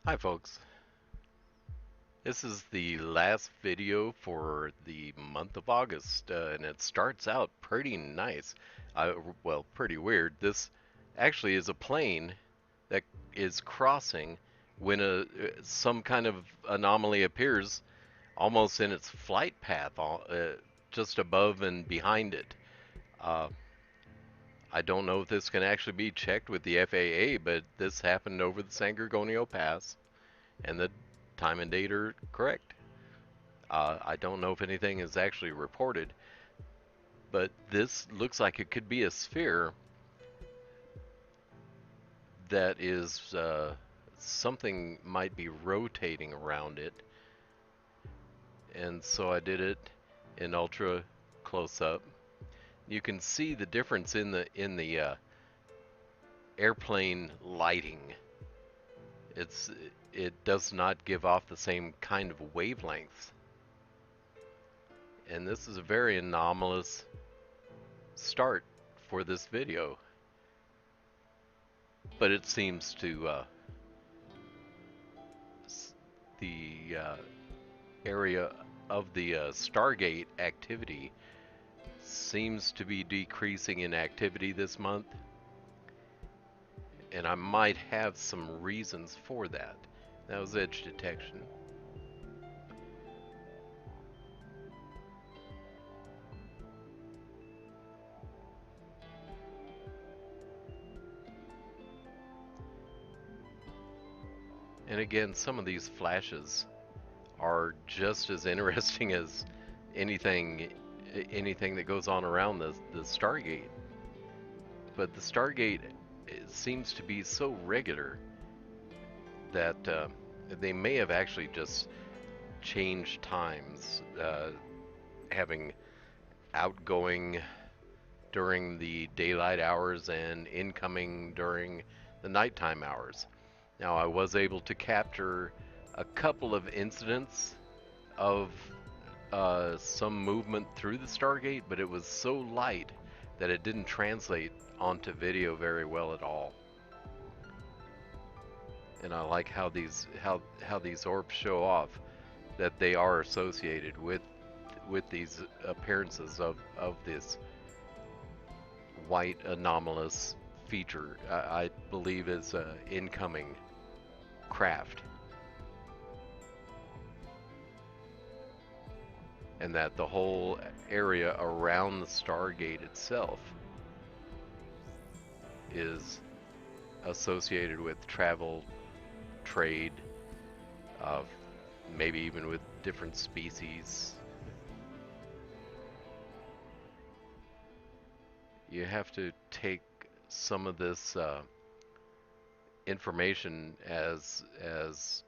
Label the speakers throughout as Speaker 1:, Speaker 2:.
Speaker 1: Hi folks, this is the last video for the month of August, and it starts out pretty nice. Well, pretty weird. This actually is a plane that is crossing when some kind of anomaly appears almost in its flight path, just above and behind it. Uh, I don't know if this can actually be checked with the FAA, but this happened over the San Gorgonio Pass, and the time and date are correct. I don't know if anything is actually reported, but this looks like it could be a sphere that is something might be rotating around it, and so I did it in ultra close up. You can see the difference in the airplane lighting. It's it does not give off the same kind of wavelengths, and this is a very anomalous start for this video, but it seems to the area of the Stargate activity seems to be decreasing in activity this month, and I might have some reasons for that. That was edge detection. And again, some of these flashes are just as interesting as anything anything that goes on around the Stargate. But the Stargate seems to be so regular that they may have actually just changed times, having outgoing during the daylight hours and incoming during the nighttime hours. Now, I was able to capture a couple of incidents of some movement through the Stargate, but it was so light that it didn't translate onto video very well at all. And I like how these orbs show off that they are associated with these appearances of this white anomalous feature. I believe is a incoming craft, and that the whole area around the Stargate itself is associated with travel, trade, uh, maybe even with different species. You have to take some of this information as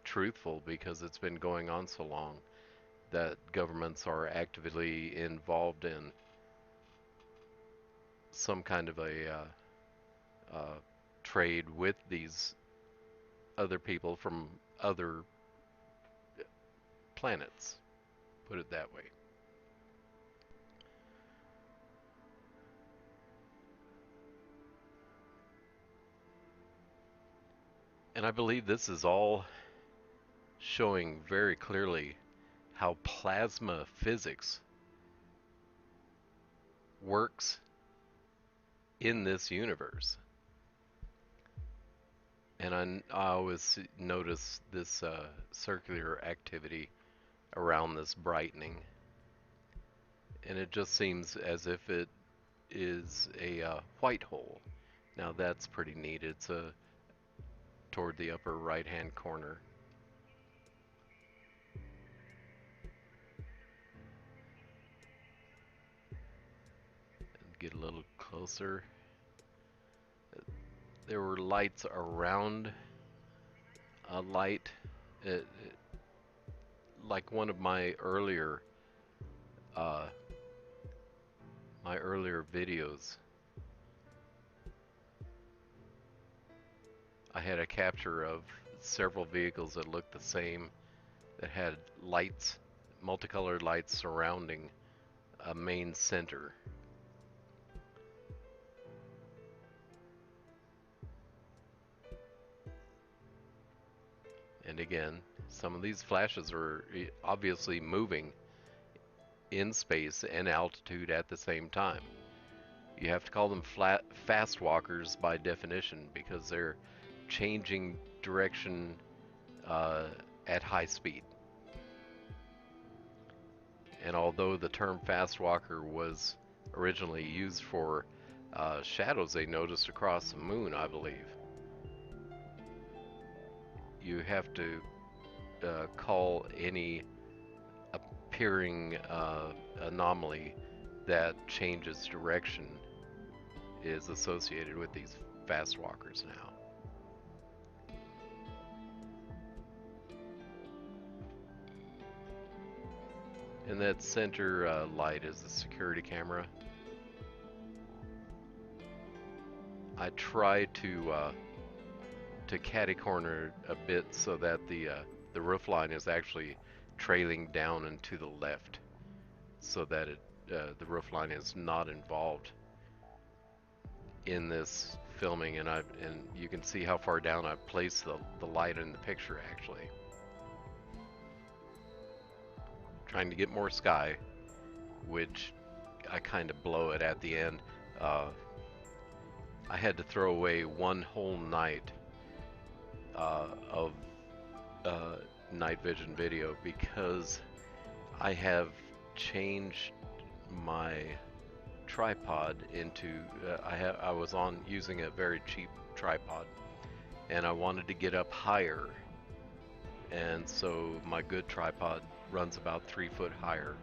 Speaker 1: truthful because it's been going on so long that governments are actively involved in some kind of a trade with these other people from other planets, put it that way. And I believe this is all showing very clearly how plasma physics works in this universe. And I always notice this circular activity around this brightening, and it just seems as if it is a white hole. Now that's pretty neat. It's toward the upper right hand corner. Get a little closer. There were lights around a light. Like one of uh, my earlier videos, I had a capture of several vehicles that looked the same, that had lights, multicolored lights surrounding a main center. And again, some of these flashes are obviously moving in space and altitude at the same time. You have to call them fast walkers by definition because they're changing direction at high speed. And although the term fast walker was originally used for shadows they noticed across the moon, I believe, you have to call any appearing anomaly that changes direction is associated with these fast walkers now. And that center light is the security camera. I try to catty corner a bit so that the roof line is actually trailing down and to the left, so that the roof line is not involved in this filming. And you can see how far down I've placed the light in the picture actually. Trying to get more sky, which I kind of blow it at the end. I had to throw away one whole night of night vision video because I have changed my tripod into I was using a very cheap tripod, and I wanted to get up higher, and so my good tripod runs about 3 foot higher,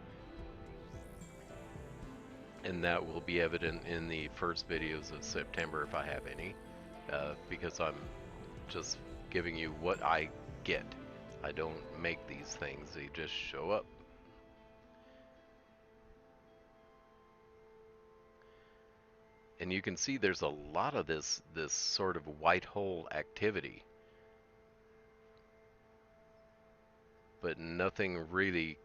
Speaker 1: and that will be evident in the first videos of September if I have any, because I'm just giving you what I get. I don't make these things, they just show up. And you can see there's a lot of this sort of white hole activity, but nothing really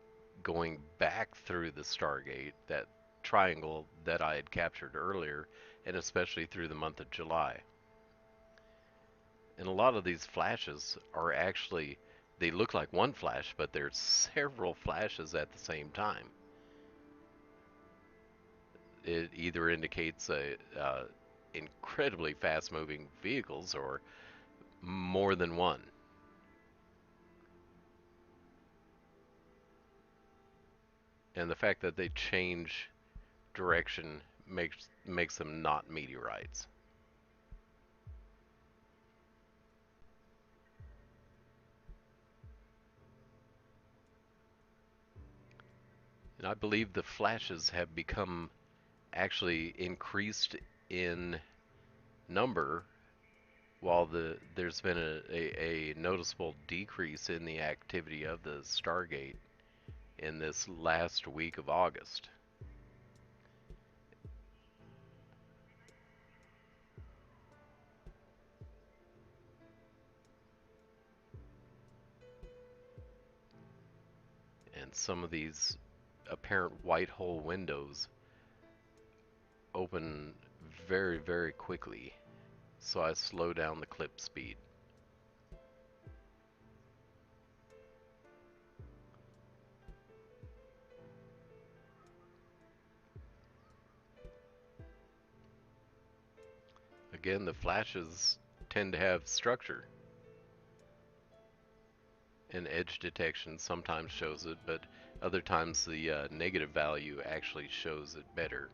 Speaker 1: going back through the Stargate, that triangle that I had captured earlier, and especially through the month of July. And a lot of these flashes are actually, they look like one flash, but there's several flashes at the same time. It either indicates incredibly fast-moving vehicles or more than one. And the fact that they change direction makes them not meteorites. And I believe the flashes have become actually increased in number, while there's been a noticeable decrease in the activity of the Stargate in this last week of August. And some of these apparent white hole windows open very, very quickly, so I slow down the clip speed. Again, the flashes tend to have structure, and edge detection sometimes shows it, but other times the negative value actually shows it better.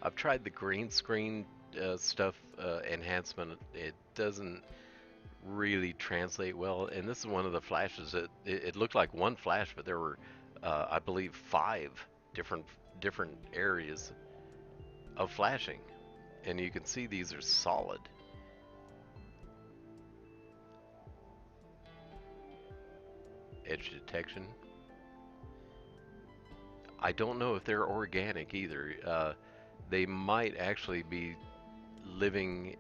Speaker 1: I've tried the green screen stuff enhancement. It doesn't really translate well, and this is one of the flashes that it looked like one flash, but there were I believe 5 different areas of flashing, and you can see these are solid. Edge detection, I don't know if they're organic either. They might actually be living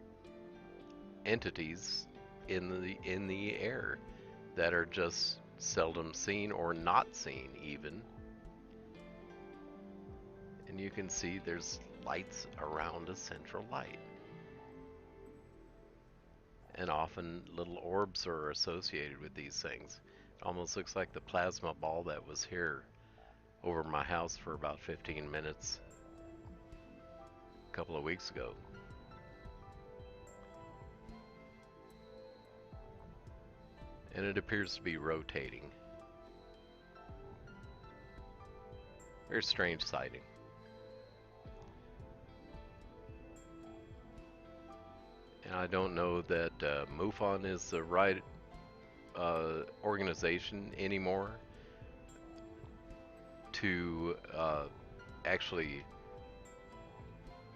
Speaker 1: entities in the air that are just seldom seen or not seen even. And you can see there's lights around a central light. and often little orbs are associated with these things. It almost looks like the plasma ball that was here over my house for about 15 minutes a couple of weeks ago. And it appears to be rotating. Very strange sighting. And I don't know that MUFON is the right organization anymore to actually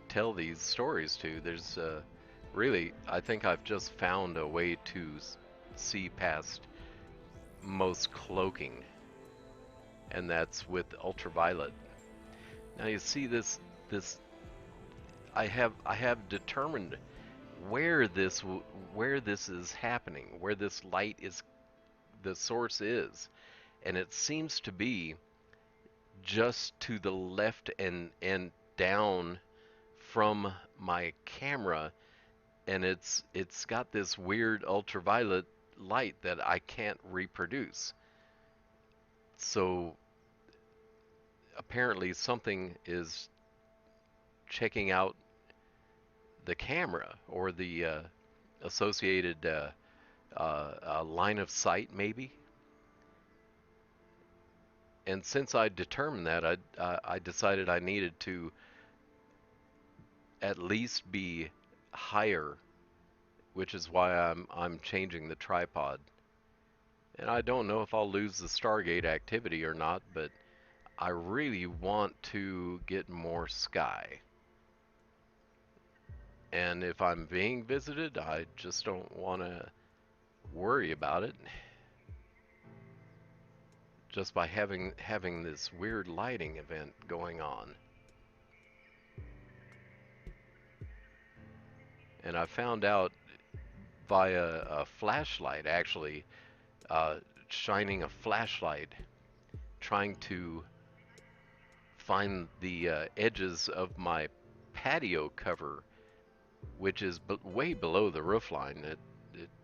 Speaker 1: tell these stories to. There's really, I think I've just found a way to see past most cloaking, and that's with ultraviolet. Now you see this I have determined where this is happening, where this light is, the source is, and it seems to be just to the left and down from my camera, and it's got this weird ultraviolet light that I can't reproduce. So apparently something is checking out the camera, or the associated line of sight maybe. And since I determined that, I decided I needed to at least be higher, which is why I'm changing the tripod. And I don't know if I'll lose the Stargate activity or not, but I really want to get more sky. And if I'm being visited, I just don't want to worry about it. Just by having this weird lighting event going on. And I found out via a flashlight, actually, shining a flashlight, trying to find the edges of my patio cover, which is way below the roof line. It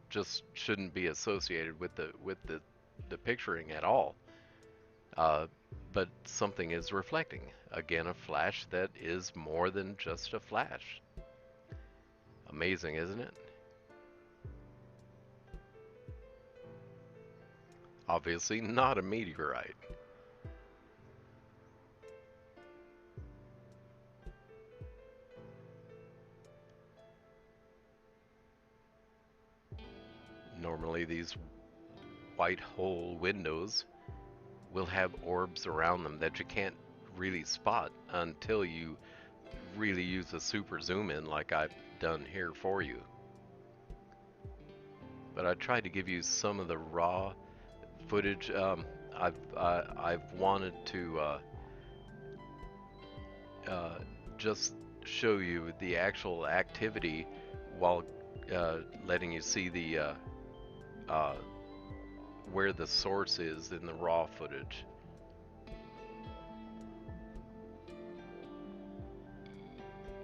Speaker 1: just shouldn't be associated with the picturing at all. But something is reflecting. Again, a flash that is more than just a flash. Amazing, isn't it? Obviously not a meteorite. Normally these white hole windows will have orbs around them that you can't really spot until you really use a super zoom in like I've done here for you. But I tried to give you some of the raw footage. I've wanted to just show you the actual activity while letting you see the where the source is in the raw footage.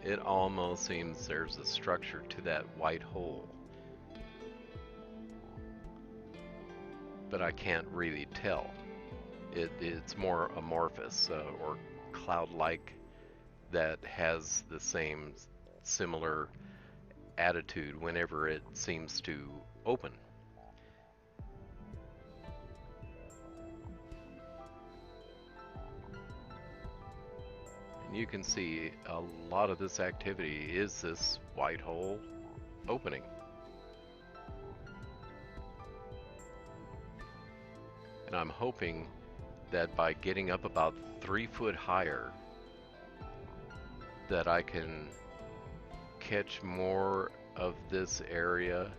Speaker 1: It almost seems there's a structure to that white hole, but I can't really tell. It's more amorphous or cloud-like, that has the same similar attitude whenever it seems to open. And you can see a lot of this activity is this white hole opening. And I'm hoping that by getting up about 3 foot higher, that I can catch more of this area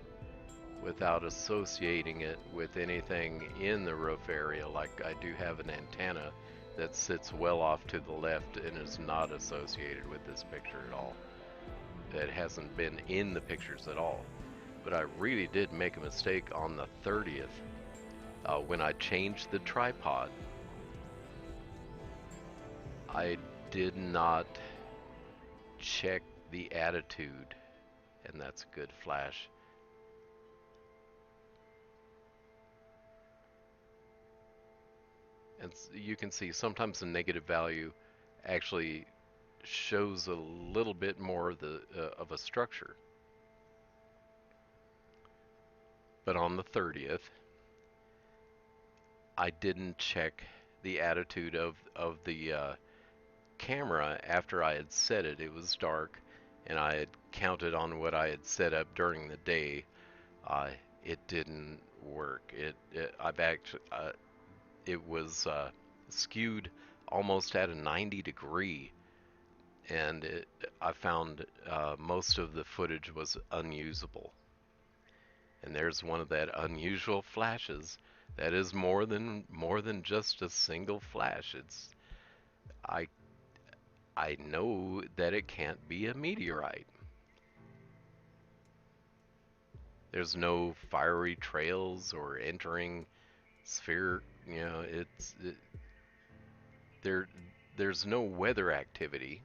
Speaker 1: without associating it with anything in the roof area. Like I do have an antenna that sits well off to the left and is not associated with this picture at all. It hasn't been in the pictures at all. But I really did make a mistake on the 30th when I changed the tripod. I did not check the attitude, and that's a good flash. And you can see sometimes the negative value actually shows a little bit more of a structure. But on the 30th, I didn't check the attitude of the camera after I had set it. It was dark, and I had counted on what I had set up during the day. It didn't work. It was skewed almost at a 90 degree, and I found most of the footage was unusable. And there's one of that unusual flashes that is more than just a single flash. I I know that it can't be a meteorite. There's no fiery trails or entering sphere. You know, there. There's no weather activity.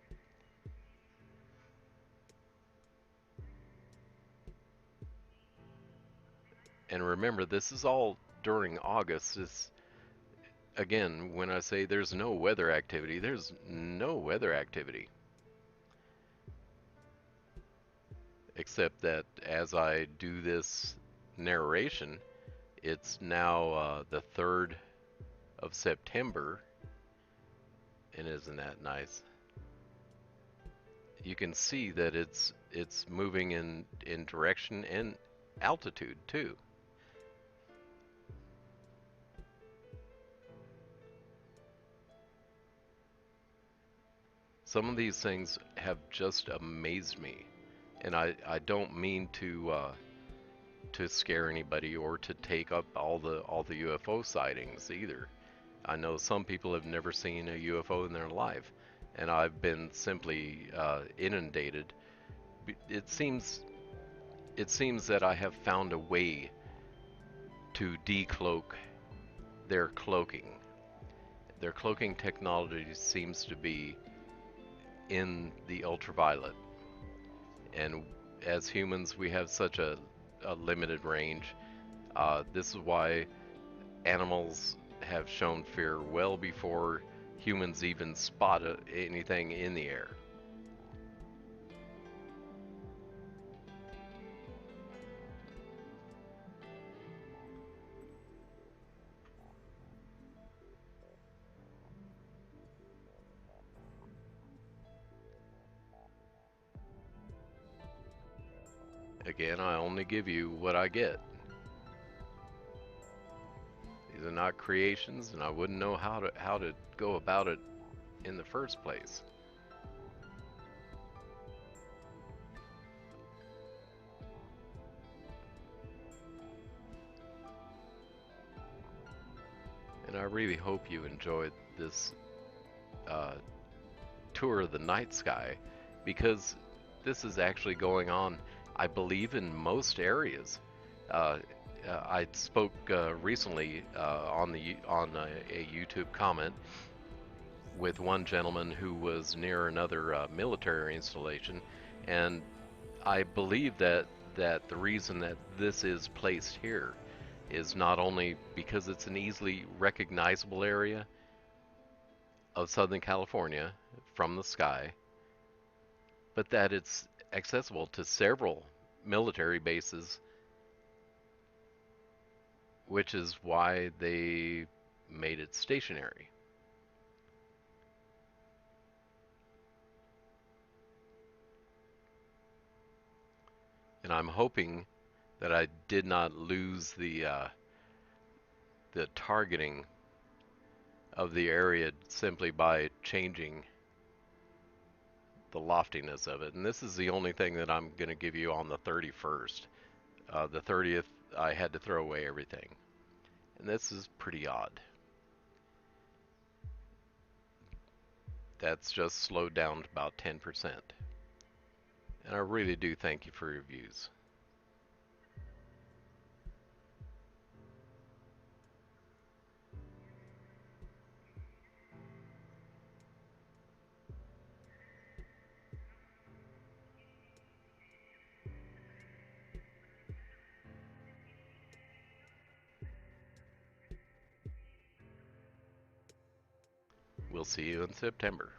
Speaker 1: And remember, this is all during August. Again, when I say there's no weather activity, there's no weather activity. Except that as I do this narration, it's now the 3rd of September, and isn't that nice? You can see that it's moving in direction and altitude too. Some of these things have just amazed me, and I don't mean to scare anybody or to take up all the UFO sightings either. I know some people have never seen a UFO in their life, and I've been simply inundated. It seems that I have found a way to de-cloak their cloaking. Their cloaking technology seems to be in the ultraviolet, and as humans, we have such a limited range. This is why animals have shown fear well before humans even spot anything in the air. Again, I only give you what I get. These are not creations, and I wouldn't know how to go about it in the first place. And I really hope you enjoyed this uh, tour of the night sky, because this is actually going on, I believe, in most areas. Uh, I spoke recently on a YouTube comment with one gentleman who was near another military installation, and I believe that the reason that this is placed here is not only because it's an easily recognizable area of Southern California from the sky, but that it's accessible to several military bases, which is why they made it stationary. And I'm hoping that I did not lose the targeting of the area simply by changing the loftiness of it. And this is the only thing that I'm going to give you on the 31st. The 30th, I had to throw away everything. And this is pretty odd. That's just slowed down to about 10%. And I really do thank you for your views. We'll see you in September.